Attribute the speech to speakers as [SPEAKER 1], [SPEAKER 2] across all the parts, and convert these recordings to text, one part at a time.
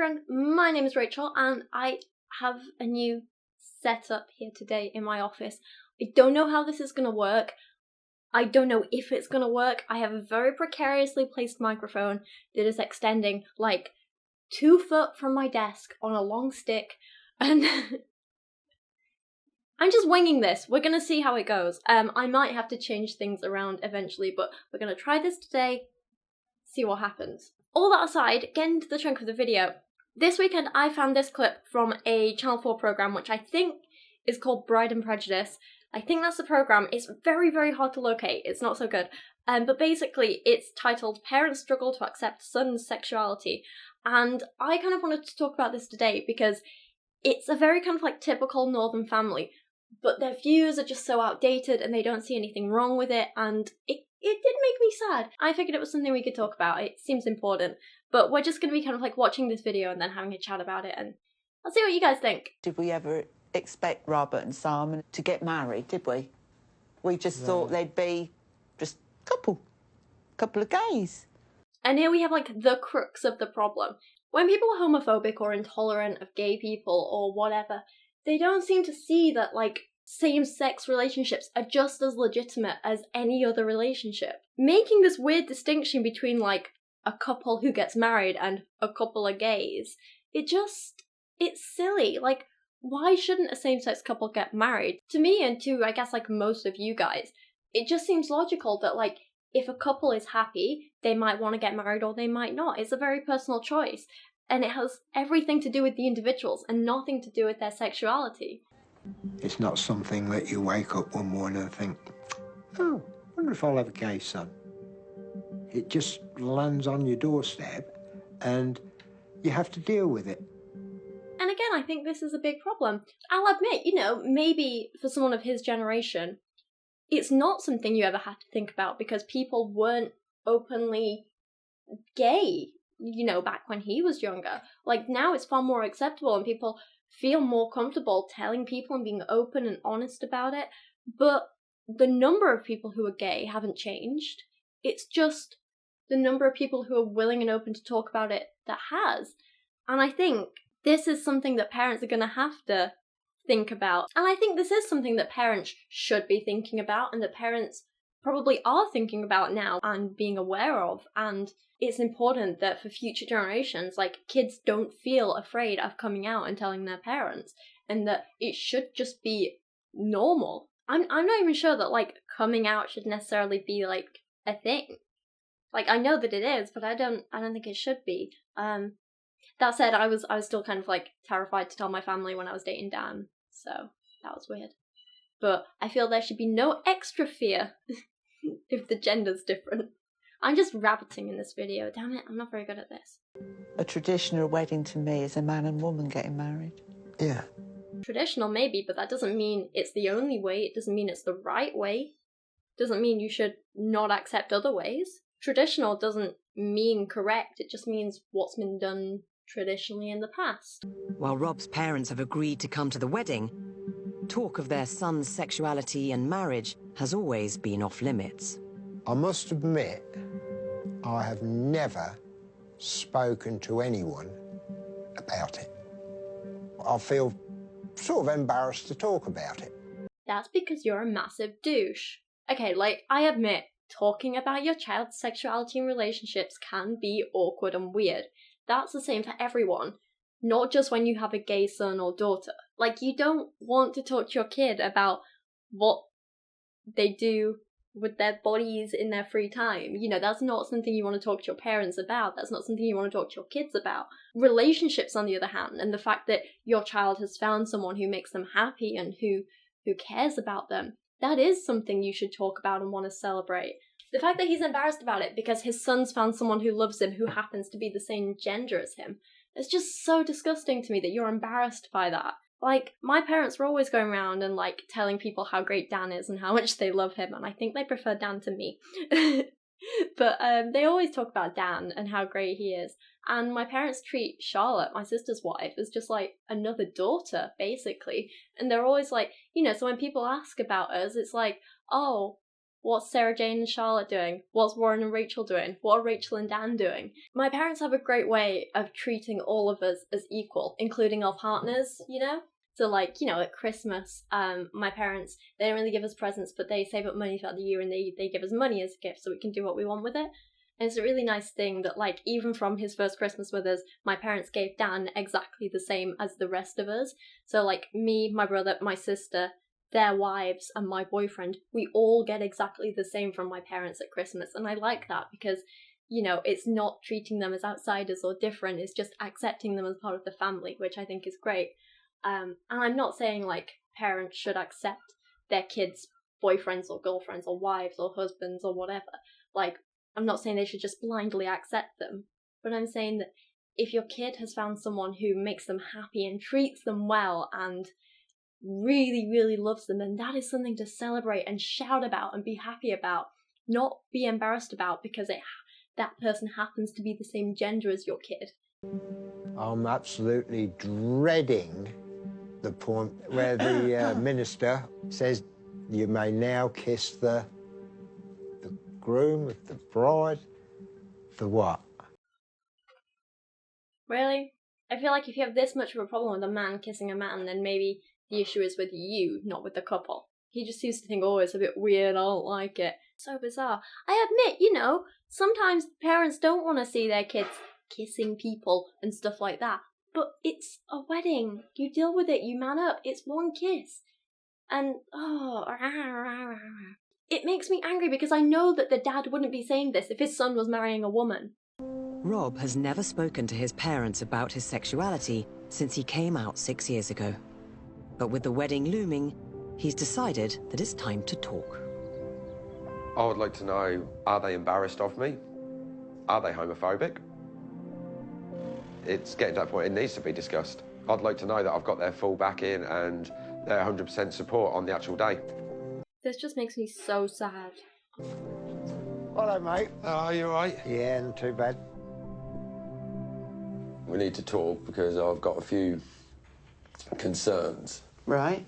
[SPEAKER 1] everyone, my name is Rachel and I have a new setup here today in my office. I don't know how this is going to work. I don't know if it's going to work. I have a very precariously placed microphone that is extending like 2 foot from my desk on a long stick, and I'm just winging this. We're going to see how it goes. I might have to change things around eventually, but we're going to try this today, see what happens. All that aside, getting into the chunk of the video, this weekend I found this clip from a Channel 4 programme which I think is called Bride and Prejudice. I think that's the programme. It's very, very hard to locate. It's not so good. But basically it's titled Parents Struggle to Accept Son's Sexuality. And I kind of wanted to talk about this today because it's a very kind of like typical northern family, but their views are just so outdated and they don't see anything wrong with it, and it did make me sad. I figured it was something we could talk about. It seems important. But we're just going to be kind of like watching this video and then having a chat about it, and I'll see what you guys think.
[SPEAKER 2] Did we ever expect Robert and Simon to get married, did we? We just thought they'd be just a couple of gays.
[SPEAKER 1] And here we have like the crux of the problem. When people are homophobic or intolerant of gay people or whatever, they don't seem to see that like same-sex relationships are just as legitimate as any other relationship. Making this weird distinction between like a couple who gets married and a couple of gays, it's silly. Like, why shouldn't a same-sex couple get married? To me, and to I guess like most of you guys, it just seems logical that like if a couple is happy, they might want to get married or they might not. It's a very personal choice, and it has everything to do with the individuals and nothing to do with their sexuality.
[SPEAKER 3] It's not something that you wake up one morning and think, oh, I wonder if I'll have a gay son. It just lands on your doorstep and you have to deal with it.
[SPEAKER 1] And again, I think this is a big problem. I'll admit, maybe for someone of his generation, it's not something you ever had to think about because people weren't openly gay, back when he was younger. Like, now it's far more acceptable and people feel more comfortable telling people and being open and honest about it. But the number of people who are gay haven't changed. It's just the number of people who are willing and open to talk about it that has. And I think this is something that parents are going to have to think about. And I think this is something that parents should be thinking about and that parents probably are thinking about now and being aware of. And it's important that for future generations, like, kids don't feel afraid of coming out and telling their parents, and that it should just be normal. I'm not even sure that, like, coming out should necessarily be, like, a thing. Like, I know that it is, but I don't think it should be. That said, I was still kind of, like, terrified to tell my family when I was dating Dan, so that was weird. But I feel there should be no extra fear if the gender's different. I'm just rabbiting in this video. Damn it, I'm not very good at this.
[SPEAKER 2] A traditional wedding to me is a man and woman getting married.
[SPEAKER 3] Yeah.
[SPEAKER 1] Traditional maybe, but that doesn't mean it's the only way. It doesn't mean it's the right way. It doesn't mean you should not accept other ways. Traditional doesn't mean correct. It just means what's been done traditionally in the past.
[SPEAKER 4] While Rob's parents have agreed to come to the wedding, talk of their son's sexuality and marriage has always been off limits.
[SPEAKER 3] I must admit, I have never spoken to anyone about it. I feel sort of embarrassed to talk about it.
[SPEAKER 1] That's because you're a massive douche. Okay, like, I admit, talking about your child's sexuality and relationships can be awkward and weird. That's the same for everyone, not just when you have a gay son or daughter. Like, you don't want to talk to your kid about what they do with their bodies in their free time. That's not something you want to talk to your parents about. That's not something you want to talk to your kids about. Relationships, on the other hand, and the fact that your child has found someone who makes them happy and who cares about them, that is something you should talk about and want to celebrate. The fact that he's embarrassed about it because his son's found someone who loves him who happens to be the same gender as him, it's just so disgusting to me that you're embarrassed by that. Like, my parents were always going around and, like, telling people how great Dan is and how much they love him, and I think they prefer Dan to me. But they always talk about Dan and how great he is. And my parents treat Charlotte, my sister's wife, as just, like, another daughter, basically. And they're always like, so when people ask about us, it's like, oh, What's Sarah Jane and Charlotte doing? What's Warren and Rachel doing? What are Rachel and Dan doing? My parents have a great way of treating all of us as equal, including our partners, you know? So, like, you know, at Christmas, my parents, they don't really give us presents, but they save up money throughout the year and they give us money as a gift so we can do what we want with it. And it's a really nice thing that, like, even from his first Christmas with us, my parents gave Dan exactly the same as the rest of us. So, like, me, my brother, my sister, their wives, and my boyfriend, we all get exactly the same from my parents at Christmas. And I like that because, you know, it's not treating them as outsiders or different, it's just accepting them as part of the family, which I think is great. And I'm not saying, like, parents should accept their kids' boyfriends or girlfriends or wives or husbands or whatever. Like, I'm not saying they should just blindly accept them, but I'm saying that if your kid has found someone who makes them happy and treats them well and really, really loves them, then that is something to celebrate and shout about and be happy about, not be embarrassed about because that person happens to be the same gender as your kid.
[SPEAKER 3] I'm absolutely dreading the point where the minister says you may now kiss the groom with the bride. For what?
[SPEAKER 1] Really? I feel like if you have this much of a problem with a man kissing a man, then maybe the issue is with you, not with the couple. He just seems to think, oh, it's a bit weird, I don't like it. So bizarre. I admit, you know, sometimes parents don't want to see their kids kissing people and stuff like that. But it's a wedding. You deal with it, you man up. It's one kiss. And, it makes me angry because I know that the dad wouldn't be saying this if his son was marrying a woman.
[SPEAKER 4] Rob has never spoken to his parents about his sexuality since he came out 6 years ago. But with the wedding looming, he's decided that it's time to talk.
[SPEAKER 5] I would like to know, are they embarrassed of me? Are they homophobic? It's getting to that point, it needs to be discussed. I'd like to know that I've got their full backing and their 100% support on the actual day.
[SPEAKER 1] This just makes me so sad.
[SPEAKER 3] Hello, mate.
[SPEAKER 5] Are you all right?
[SPEAKER 3] Yeah, not too bad.
[SPEAKER 5] We need to talk because I've got a few concerns.
[SPEAKER 2] Right.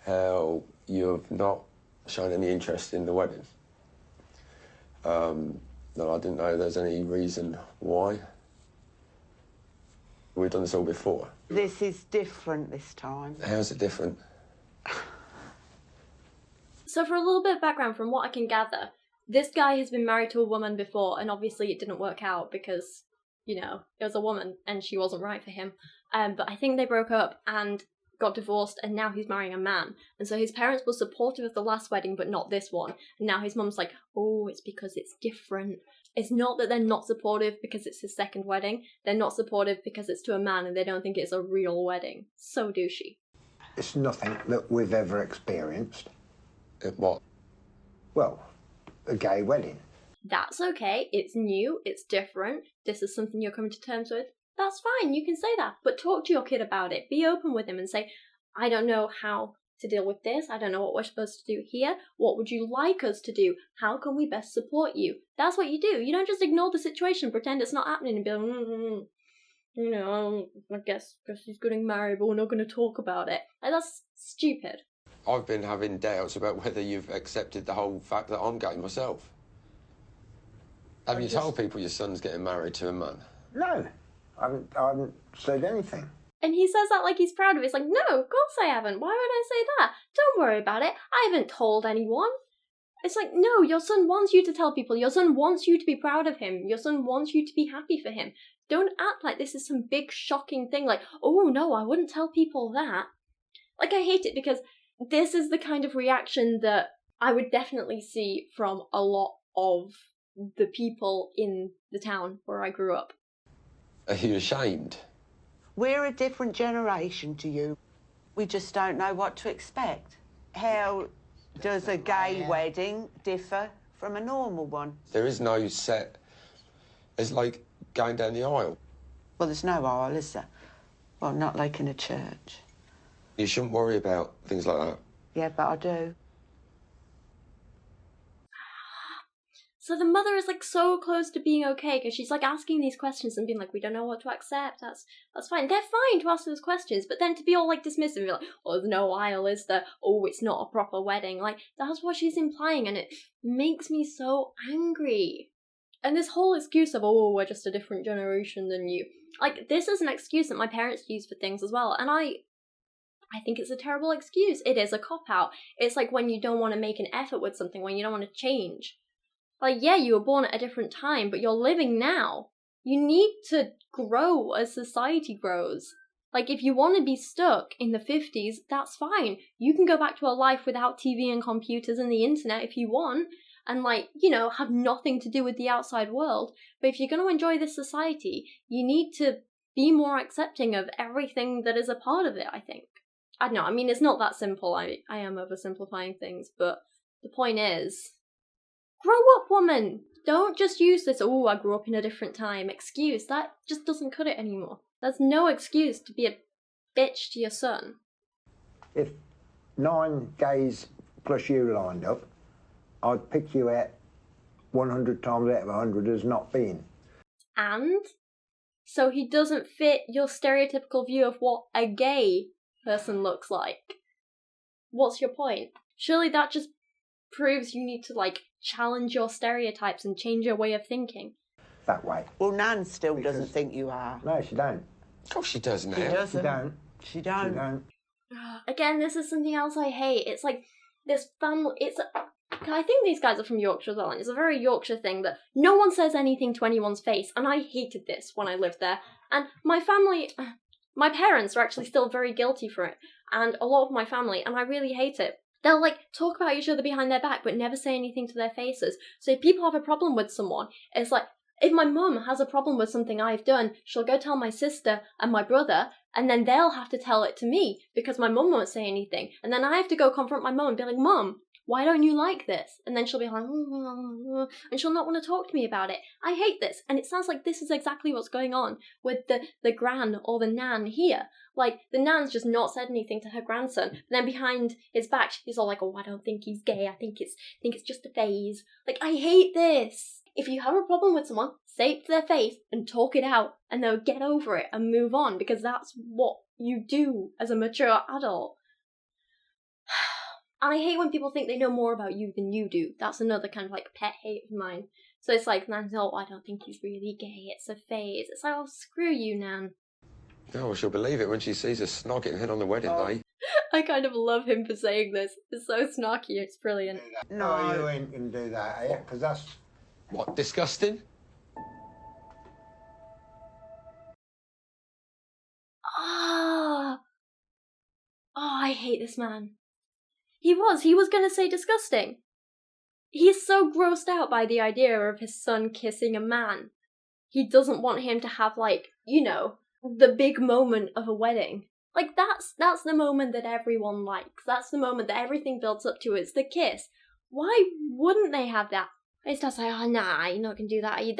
[SPEAKER 5] How you've not shown any interest in the wedding. No, I didn't know there's any reason why. We've done this all before.
[SPEAKER 2] This is different this time.
[SPEAKER 5] How's it different?
[SPEAKER 1] So for a little bit of background, from what I can gather, this guy has been married to a woman before, and obviously it didn't work out because, you know, it was a woman and she wasn't right for him. But I think they broke up and got divorced, and now he's marrying a man. And so his parents were supportive of the last wedding, but not this one. And now his mum's like, oh, it's because it's different. It's not that they're not supportive because it's his second wedding. They're not supportive because it's to a man and they don't think it's a real wedding. So douchey.
[SPEAKER 3] It's nothing that we've ever experienced.
[SPEAKER 5] What?
[SPEAKER 3] Well, a gay wedding.
[SPEAKER 1] That's okay. It's new. It's different. This is something you're coming to terms with. That's fine. You can say that. But talk to your kid about it. Be open with him and say, I don't know how to deal with this. I don't know what we're supposed to do here. What would you like us to do? How can we best support you? That's what you do. You don't just ignore the situation, pretend it's not happening and be like, you know, I guess he's getting married, but we're not going to talk about it. Like, that's stupid.
[SPEAKER 5] I've been having doubts about whether you've accepted the whole fact that I'm gay myself. Have you told people your son's getting married to a man?
[SPEAKER 3] No, I haven't said anything.
[SPEAKER 1] And he says that like he's proud of it. It's like, no, of course I haven't. Why would I say that? Don't worry about it. I haven't told anyone. It's like, no, your son wants you to tell people. Your son wants you to be proud of him. Your son wants you to be happy for him. Don't act like this is some big shocking thing like, oh no, I wouldn't tell people that. Like, I hate it because this is the kind of reaction that I would definitely see from a lot of the people in the town where I grew up.
[SPEAKER 5] Are you ashamed?
[SPEAKER 2] We're a different generation to you. We just don't know what to expect. How does a gay wedding differ from a normal one?
[SPEAKER 5] There is no set... It's like going down the aisle.
[SPEAKER 2] Well, there's no aisle, is there? Well, not like in a church.
[SPEAKER 5] You shouldn't worry about things like that.
[SPEAKER 2] Yeah, but I do.
[SPEAKER 1] So the mother is like so close to being okay because she's like asking these questions and being like, we don't know what to accept. That's fine. They're fine to ask those questions, but then to be all like dismissive and be like, oh, there's no aisle, is there? Oh, it's not a proper wedding. Like, that's what she's implying, and it makes me so angry. And this whole excuse of, oh, we're just a different generation than you. Like, this is an excuse that my parents use for things as well, and I think it's a terrible excuse. It is a cop-out. It's like when you don't want to make an effort with something, when you don't want to change. Like, yeah, you were born at a different time, but you're living now. You need to grow as society grows. Like, if you want to be stuck in the 50s, that's fine. You can go back to a life without TV and computers and the internet if you want, and, like, you know, have nothing to do with the outside world. But if you're going to enjoy this society, you need to be more accepting of everything that is a part of it, I think. I don't know, I mean, it's not that simple. I am oversimplifying things, but the point is, grow up, woman! Don't just use this, oh, I grew up in a different time excuse. That just doesn't cut it anymore. There's no excuse to be a bitch to your son.
[SPEAKER 3] If 9 gays plus you lined up, I'd pick you out 100 times out of 100 as not being.
[SPEAKER 1] And? So he doesn't fit your stereotypical view of what a gay person looks like. What's your point? Surely that just proves you need to, like, challenge your stereotypes and change your way of thinking.
[SPEAKER 3] That way.
[SPEAKER 2] Well, Nan still doesn't think you are.
[SPEAKER 3] No, she don't.
[SPEAKER 5] Of course she does now.
[SPEAKER 2] She doesn't.
[SPEAKER 3] She don't.
[SPEAKER 2] She don't.
[SPEAKER 3] She don't.
[SPEAKER 1] Again, this is something else I hate. It's like this family. I think these guys are from Yorkshire as well, and it's a very Yorkshire thing that no one says anything to anyone's face, and I hated this when I lived there. And my family, my parents are actually still very guilty for it, and a lot of my family, and I really hate it. They'll, like, talk about each other behind their back, but never say anything to their faces. So if people have a problem with someone, it's like, if my mum has a problem with something I've done, she'll go tell my sister and my brother, and then they'll have to tell it to me, because my mum won't say anything. And then I have to go confront my mum and be like, Mum, why don't you like this? And then she'll be like, and she'll not want to talk to me about it. I hate this. And it sounds like this is exactly what's going on with the gran or the nan here. Like, the nan's just not said anything to her grandson. And then behind his back, she's all like, oh, I don't think he's gay. I think it's just a phase. Like, I hate this. If you have a problem with someone, say it to their face and talk it out. And they'll get over it and move on, because that's what you do as a mature adult. And I hate when people think they know more about you than you do. That's another kind of, like, pet hate of mine. So it's like, Nan, oh, I don't think he's really gay. It's a phase. It's like, oh, screw you, Nan.
[SPEAKER 5] No, well, she'll believe it when she sees us snogging him on the wedding day.
[SPEAKER 1] I kind of love him for saying this. It's so snarky, it's brilliant.
[SPEAKER 3] No, you ain't gonna do that, are you? Because that's...
[SPEAKER 5] What, disgusting?
[SPEAKER 1] Oh, I hate this man. He was gonna say disgusting. He's so grossed out by the idea of his son kissing a man. He doesn't want him to have, like, you know, the big moment of a wedding. Like, that's the moment that everyone likes. That's the moment that everything builds up to. It's the kiss. Why wouldn't they have that? It's just like, oh, nah, you're not gonna do that, are you?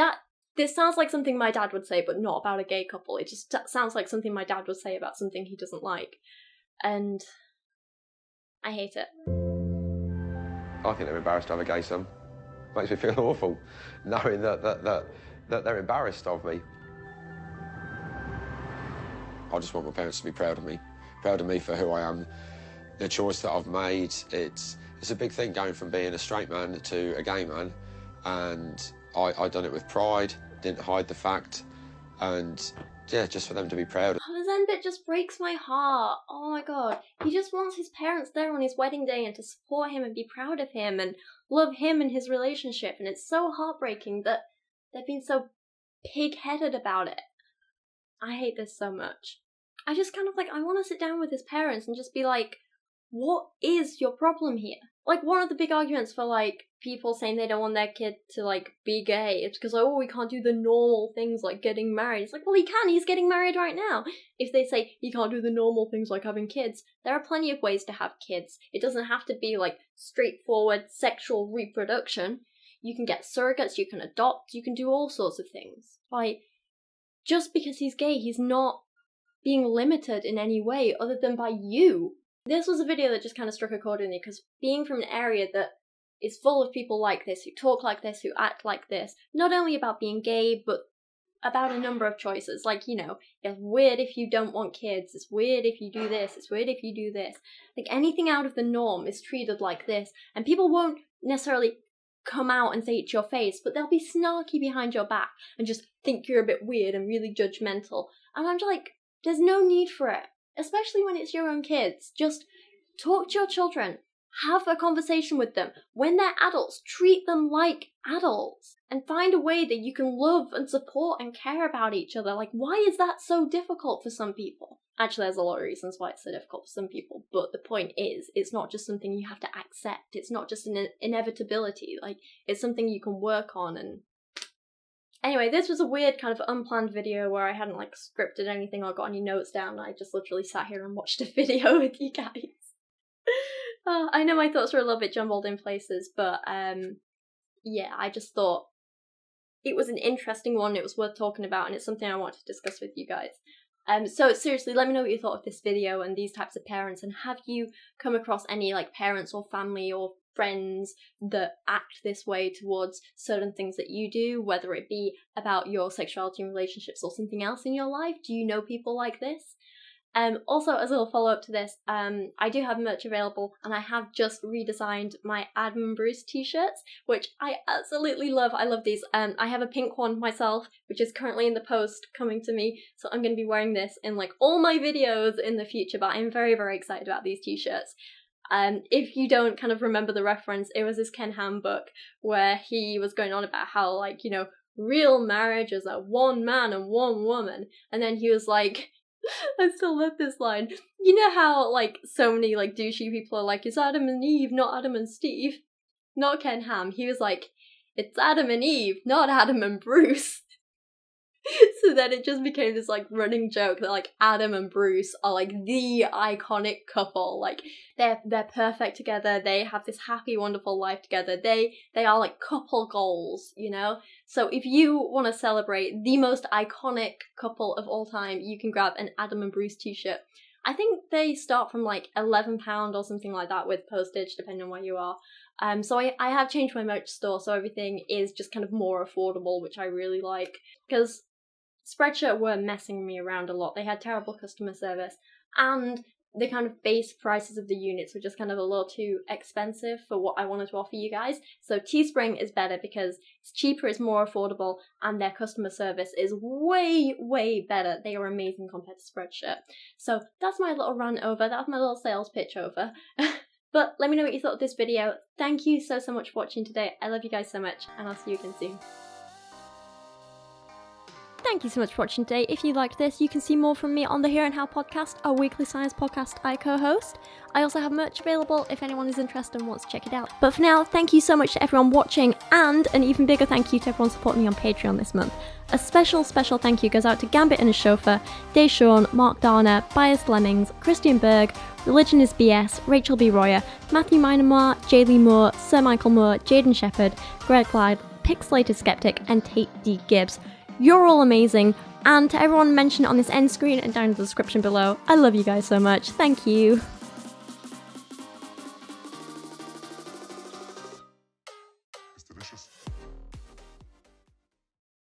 [SPEAKER 1] This sounds like something my dad would say, but not about a gay couple. It just sounds like something my dad would say about something he doesn't like. And I hate it.
[SPEAKER 5] I think they're embarrassed to have a gay son. Makes me feel awful, knowing that they're embarrassed of me. I just want my parents to be proud of me for who I am, the choice that I've made. It's a big thing going from being a straight man to a gay man, and I done it with pride, didn't hide the fact, and yeah, just for them to be proud.
[SPEAKER 1] Oh, the end bit just breaks my heart. Oh my god. He just wants his parents there on his wedding day and to support him and be proud of him and love him and his relationship, and it's so heartbreaking that they've been so pig-headed about it. I hate this so much. I just kind of, like, I want to sit down with his parents and just be like, what is your problem here? Like, one of the big arguments for, like, people saying they don't want their kid to, like, be gay, it's because, oh, we can't do the normal things like getting married. It's like, well, he can, he's getting married right now. If they say he can't do the normal things like having kids, there are plenty of ways to have kids. It doesn't have to be, like, straightforward sexual reproduction. You can get surrogates, you can adopt, you can do all sorts of things. Like, just because he's gay, he's not being limited in any way other than by you. This was a video that just kind of struck a chord with me, because being from an area that is full of people like this, who talk like this, who act like this, not only about being gay, but about a number of choices. Like, you know, it's weird if you don't want kids, it's weird if you do this, it's weird if you do this. Like, anything out of the norm is treated like this, and people won't necessarily come out and say it to your face, but they'll be snarky behind your back and just think you're a bit weird and really judgmental. And I'm just like, there's no need for it, especially when it's your own kids. Just talk to your children. Have a conversation with them. When they're adults, treat them like adults. And find a way that you can love and support and care about each other. Like, why is that so difficult for some people? Actually, there's a lot of reasons why it's so difficult for some people. But the point is, it's not just something you have to accept. It's not just an inevitability. Like, it's something you can work on. And anyway, this was a weird kind of unplanned video where I hadn't, like, scripted anything or got any notes down. I just literally sat here and watched a video with you guys. I know my thoughts were a little bit jumbled in places, but yeah, I just thought it was an interesting one, it was worth talking about, and it's something I want to discuss with you guys. So seriously, let me know what you thought of this video and these types of parents, and have you come across any like parents or family or friends that act this way towards certain things that you do, whether it be about your sexuality and relationships or something else in your life? Do you know people like this? Also, as a little follow-up to this, I do have merch available, and I have just redesigned my Adam and Bruce t-shirts, which I absolutely love. I love these. I have a pink one myself, which is currently in the post coming to me, so I'm going to be wearing this in like all my videos in the future, but I'm very, very excited about these t-shirts. If you don't kind of remember the reference, it was this Ken Ham book where he was going on about how, like, you know, real marriage is a one man and one woman, and then he was like, I still love this line. You know how, like, so many, like, douchey people are like, it's Adam and Eve, not Adam and Steve. Not Ken Ham. He was like, it's Adam and Eve, not Adam and Bruce. So then it just became this, like, running joke that, like, Adam and Bruce are, like, the iconic couple. Like, they're perfect together. They have this happy, wonderful life together. They are, like, couple goals, you know? So if you want to celebrate the most iconic couple of all time, you can grab an Adam and Bruce t-shirt. I think they start from, like, £11 or something like that with postage, depending on where you are. So I have changed my merch store, so everything is just kind of more affordable, which I really like. Because Spreadshirt were messing me around a lot. They had terrible customer service, and the kind of base prices of the units were just kind of a little too expensive for what I wanted to offer you guys. So Teespring is better because it's cheaper, it's more affordable, and their customer service is way, way better. They are amazing compared to Spreadshirt. So that's my little run over. That's my little sales pitch over. But let me know what you thought of this video. Thank you so much for watching today. I love you guys so much, and I'll see you again soon. Thank you so much for watching today. If you liked this, you can see more from me on the Here and How podcast, a weekly science podcast I co-host. I also have merch available if anyone is interested and wants to check it out. But for now, thank you so much to everyone watching, and an even bigger thank you to everyone supporting me on Patreon this month. A special thank you goes out to Gambit and his Chauffeur, Deshauwn, Mark Dauner, Biased Lemmings, Christian Berg, Religion is BS, Rachel B. Royer, Matthew Meinema, Jaylee Moore, Sir Michael Moore, Jadeon Sheppard, Greg Clyde, Pizelated Skeptic, and Tate D. Gibbs. You're all amazing, and to everyone mentioned on this end screen and down in the description below, I love you guys so much. Thank you.